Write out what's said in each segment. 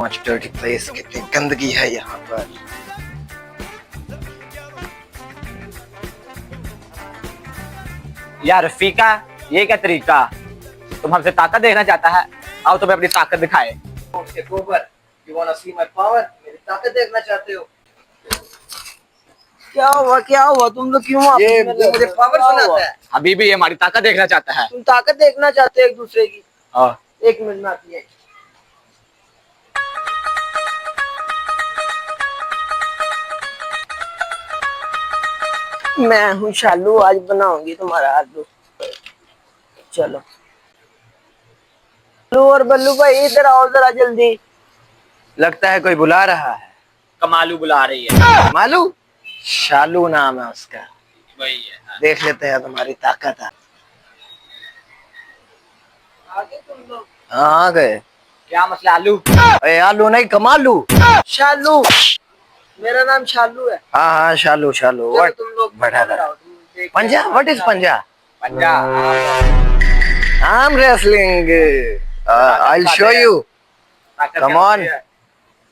Much dirty place, कितनी गंदगी है यहाँ पर। यार रफीका, ये क्या तरीका? तुम हमसे ताकत देखना चाहता है? आओ तुम्हें अपनी ताकत दिखाए। You wanna see my power? मेरी ताकत देखना चाहते हो? क्या हुआ तुम लोग क्यों ये मुझे पावर सुनाता है। अभी भी ये हमारी ताकत देखना चाहता है। तुम ताकत देखना चाहते हो एक दूसरे की। हाँ। 1 मिनट में आती है। मैं हूँ शालू, आज बनाऊंगी तुम्हारा आलू। चलो बल्लू और बल्लू भाई इधर आओ जरा जल्दी। लगता है कोई बुला रहा है। कमालू बुला रही है। मालू? शालू नाम है उसका। वही है। देख लेते हैं तुम्हारी ताकत है। आगे तुम लोग। हाँ आ गए। क्या मसला आलू? अरे आलू नहीं कमालू। शालू, मेरा नाम शालू है। हाँ हाँ शालू शालू। चलो व्हाट? तुम लोग बढ़ा इधर रहा। आओ, तुम देख- पंजा? व्हाट इज पंजा? पंजा। I'm wrestling. I'll show you. Come on.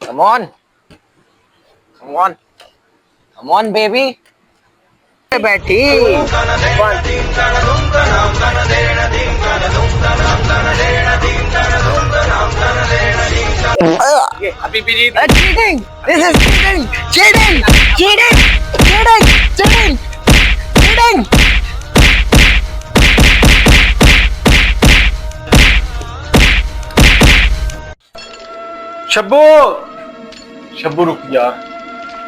Come on. Come on. Come on, baby. बैठी। ये अभी भी नहीं। Cheating. This is cheating. Cheating. Cheating. Cheating. Cheating. Cheating. Shabbu, Shabbu रुक यार।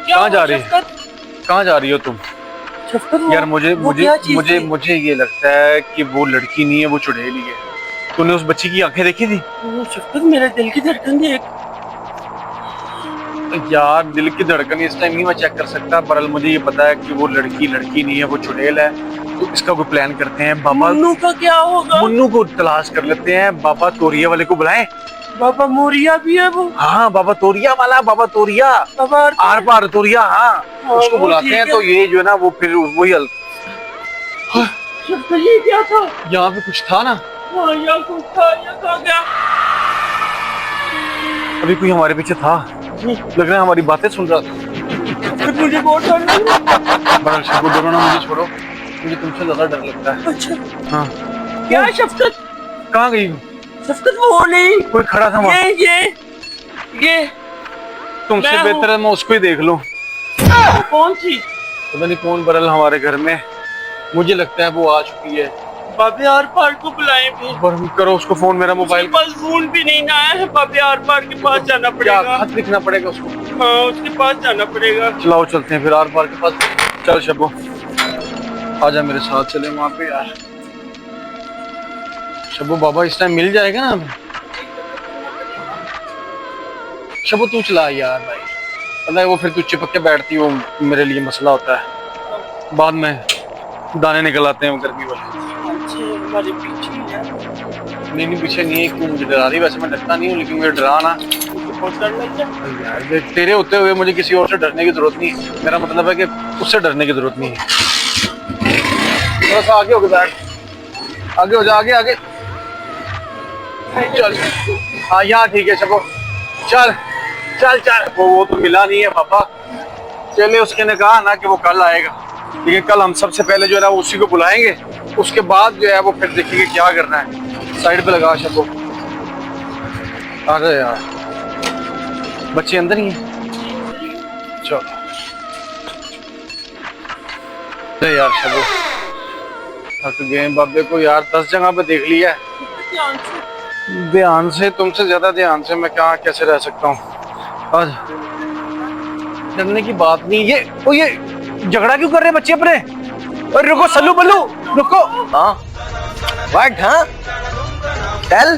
कहाँ जा रही है? कहाँ जा रही हो तुम? यार मुझे ये लगता है कि वो लड़की नहीं है, वो चुड़ैली है। तूने उस बच्ची की आंखें देखी थी? शफकत, मेरे दिल की धड़कन देख। यार दिल की धड़कन इस टाइम नहीं मैं चेक कर सकता, पर मुझे ये पता है कि वो लड़की नहीं है, वो चुड़ैल है। तो इसका कोई प्लान करते हैं। बाबा मुन्नू का क्या होगा? मुन्नू को तलाश कर लेते हैं। बाबा तोरिया वाले को बुलाएं। बाबा मोरिया भी है वो। हाँ बाबा तोरिया वाला, बाबा तोरिया, बाबा आर पार तोरिया। हाँ उसको वो बुलाते ठीक हैं। है। तो ये जो है ना वो फिर वही शफकत, ये क्या था? यहाँ पे कुछ था ना। हाँ, यहाँ कुछ था, यहाँ कहाँ गया? अभी कोई हमारे पीछे था, लग रहा है हमारी बातें सुन रहा था। शफकत, मुझे बहुत डर लग रहा है। बड़ा शब्बू डरो ना, मुझे छोड़ो, मुझे तुमसे ज्यादा डर लगता है। अच्छा, हाँ क्या शफकत? कहाँ गई? शफकत वो नहीं, कोई खड़ा था वहाँ। ये तुमसे मैं बेहतर है मैं उसको ही देख लूं। कौन थी? पता नहीं कौन बरल हमारे घर में। मुझे लगता है वो आ चुकी है। बाबे आर पार को बुलाए भी। पर करो उसको फोन, मेरा मोबाइल। उसके पास फोन भी नहीं ना आया है। बाबे आर पार के पास जाना क्या पड़ेगा। खत लिखना पड़ेगा उसको? हाँ, उसके पास जाना पड़ेगा। चलाओ चलते हैं फिर आर पार के पास। चल शब्बू आजा मेरे साथ, चले वहाँ पे यार। शब्बू बाबा इस टाइम मिल जाएगा ना? शब्बू तू चला यार भाई, पता है वो फिर तू चिपक के बैठती हो, मेरे लिए मसला होता है। बाद में दाने निकल आते हैं वो गर्मी वाले। हमारे पीछे ही है। नहीं पीछे नहीं है। क्यों मुझे डरा रही? वैसे मैं डरता नहीं हूँ, लेकिन मुझे डरा ना बहुत डर लग गया। यार। देख तेरे होते हुए मुझे किसी और से डरने की जरूरत नहीं। मेरा मतलब है कि उससे डरने की जरूरत नहीं है। थोड़ा सा आगे हो गया, आगे हो जा, आगे आगे चल। हाँ यहाँ ठीक है शब्बू, चल चल चल। वो तो मिला नहीं है पापा। चले उसके ने कहा ना कि वो कल आएगा, लेकिन कल हम सबसे पहले जो है ना उसी को बुलाएंगे। उसके बाद जो है वो फिर देखेंगे क्या करना है। साइड पे लगा शब्बू। अरे यार बच्चे अंदर ही हैं। चलो अरे यार शब्बू थक गए बाबे को यार। 10 जगह पे देख लिया है। ध्यान से, तुमसे ज्यादा ध्यान से मैं क्या कैसे रह सकता हूँ? आज डरने की बात नहीं। ये झगड़ा क्यों कर रहे हैं बच्चे अपने? और रुको सल्लू बल्लू रुको। हाँ व्हाट? हाँ टेल।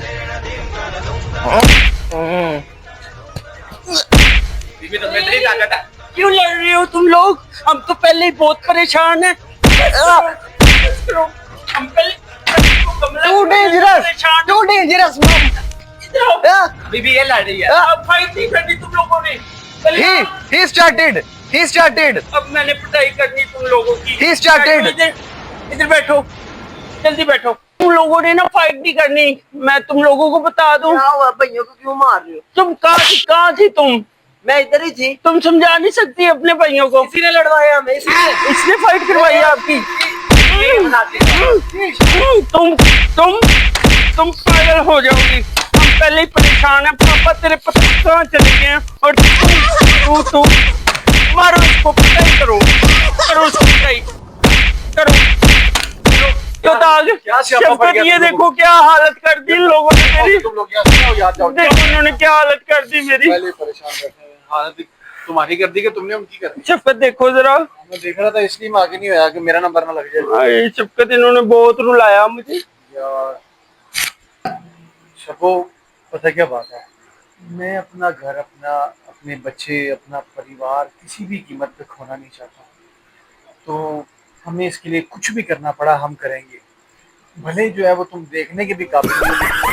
क्यों लड़ रहे हो तुम लोग? हम तो पहले ही बहुत परेशान हैं। हम पहले Too dangerous. Too dangerous, mom. Yeah. अभी भी ये लड़ रही है। अब फाइट नहीं करनी तुम लोगों ने। He started. He started. अब मैंने पिटाई करनी तुम लोगों की। He started. इधर बैठो, जल्दी बैठो। तुम लोगों ने ना फाइट नहीं करनी, मैं तुम लोगों को बता दूं। क्या हुआ, भैया को क्यों मार रहे हो? तुम कहाँ थी तुम? मैं इधर ही थी। तुम समझा नहीं सकती अपने भाइयों को? किसी ने लड़वाया हमें, इसने फाइट करवाई है आपकी। तुम पागल हो जाओगी। हम पहले ही परेशान है, पापा तेरे पता कहाँ चले गए हैं, और तू मारो उसको, पिटाई करो उसको, पिटाई करो। तो ताज शफकत, ये देखो क्या हालत कर दी इन लोगों ने मेरी। तुम लोग यहाँ से आओ, याद जाओ। देखो उन्होंने क्या हालत कर दी मेरी। पहले ही परेशान बैठे हैं। हालत तुम्हारी कर दी कि तुमने उनकी कर दी? शफकत देखो जरा, मैं देख रहा था इसलिए मैं आगे नहीं आया कि मेरा नंबर ना लग जाए। शफकत इन्होंने बहुत रुलाया मुझे यार। शबो, पता क्या बात है, मैं अपना घर, अपने बच्चे, अपना परिवार किसी भी कीमत पे खोना नहीं चाहता। तो हमें इसके लिए कुछ भी करना पड़ा हम करेंगे। भले जो है वो तुम देखने के भी काबिल नहीं हो,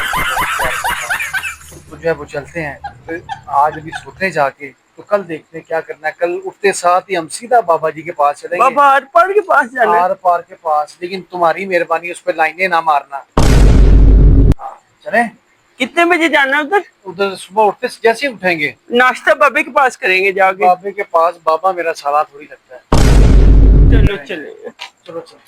तो जो है वो चलते हैं। तो आज अभी सोते जाके, तो कल देखते हैं क्या करना है। कल उठते साथ ही हम सीधा बाबा जी के पास चलेंगे, बाबा आर पार के पास जाना है। आर पार के पास। लेकिन तुम्हारी मेहरबानी, उस पर लाइनें ना मारना। हाँ, चलें? कितने बजे जाना है उधर? उधर सुबह उठते जैसे ही उठेंगे नाश्ता बाबे के पास करेंगे जाके। बाबे के पास। बाबा मेरा साला थोड़ी लगता है। चलो चलेंगे। चलो चलो।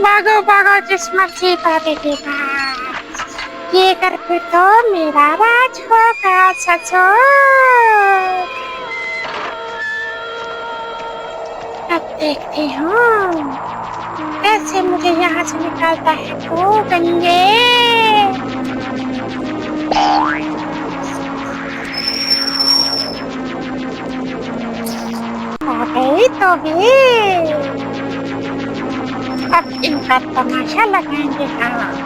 भागो भागो किस्मत जी बाबे के पास, ये करके तो मेरा राज होगा सचो। अब देखती हूँ कैसे मुझे यहाँ से निकालता है वो गंगे। आ गई तो गई, अब इनका तमाशा लगाएंगे। हाँ